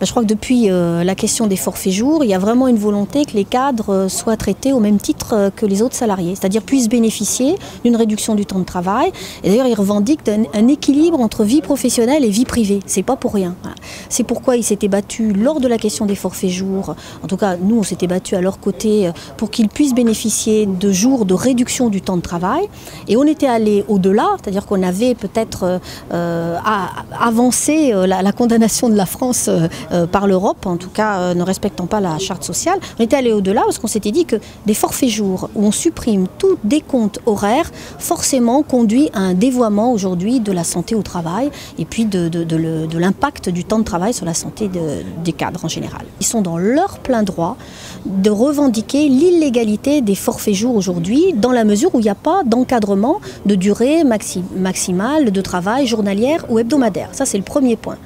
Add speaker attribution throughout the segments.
Speaker 1: Je crois que depuis la question des forfaits jours, il y a vraiment une volonté que les cadres soient traités au même titre que les autres salariés, c'est-à-dire puissent bénéficier d'une réduction du temps de travail. Et d'ailleurs, ils revendiquent un équilibre entre vie professionnelle et vie privée. C'est pas pour rien. Voilà. C'est pourquoi ils s'étaient battus lors de la question des forfaits jours. En tout cas, nous, on s'était battus à leur côté pour qu'ils puissent bénéficier de jours de réduction du temps de travail. Et on était allé au-delà, c'est-à-dire qu'on avait peut-être avancé la condamnation de la France par l'Europe, en tout cas ne respectant pas la charte sociale. On était allé au-delà parce qu'on s'était dit que des forfaits jours où on supprime tout décompte horaire forcément conduit à un dévoiement aujourd'hui de la santé au travail et puis de l'impact du temps de travail sur la santé des cadres en général. Ils sont dans leur plein droit de revendiquer l'illégalité des forfaits jours aujourd'hui dans la mesure où il n'y a pas d'encadrement de durée maximale de travail journalière ou hebdomadaire. Ça, c'est le premier point.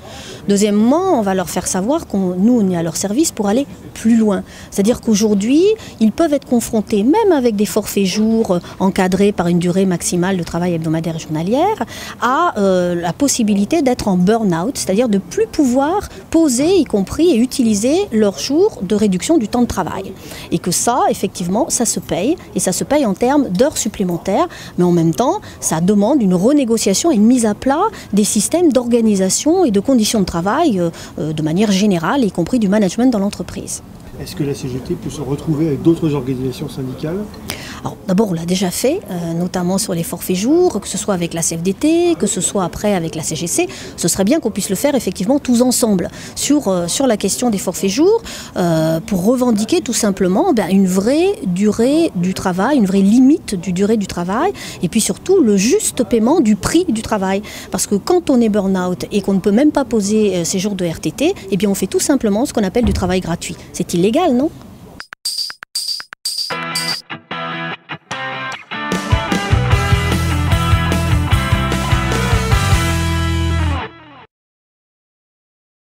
Speaker 1: Deuxièmement, on va leur faire savoir nous, on est à leur service pour aller plus loin. C'est-à-dire qu'aujourd'hui, ils peuvent être confrontés, même avec des forfaits jours encadrés par une durée maximale de travail hebdomadaire et journalière, à la possibilité d'être en burn-out, c'est-à-dire de ne plus pouvoir poser, y compris, et utiliser leurs jours de réduction du temps de travail. Et que ça, effectivement, ça se paye, et ça se paye en termes d'heures supplémentaires, mais en même temps, ça demande une renégociation et une mise à plat des systèmes d'organisation et de conditions de travail de manière générale, y compris du management dans l'entreprise.
Speaker 2: Est-ce que la CGT peut se retrouver avec d'autres organisations syndicales ?
Speaker 1: Alors d'abord, on l'a déjà fait, notamment sur les forfaits jours, que ce soit avec la CFDT, que ce soit après avec la CGC. Ce serait bien qu'on puisse le faire effectivement tous ensemble sur la question des forfaits jours pour revendiquer tout simplement une vraie durée du travail, une vraie limite du durée du travail et puis surtout le juste paiement du prix du travail. Parce que quand on est burn-out et qu'on ne peut même pas poser ces jours de RTT, eh bien on fait tout simplement ce qu'on appelle du travail gratuit. C'est illégal, non ?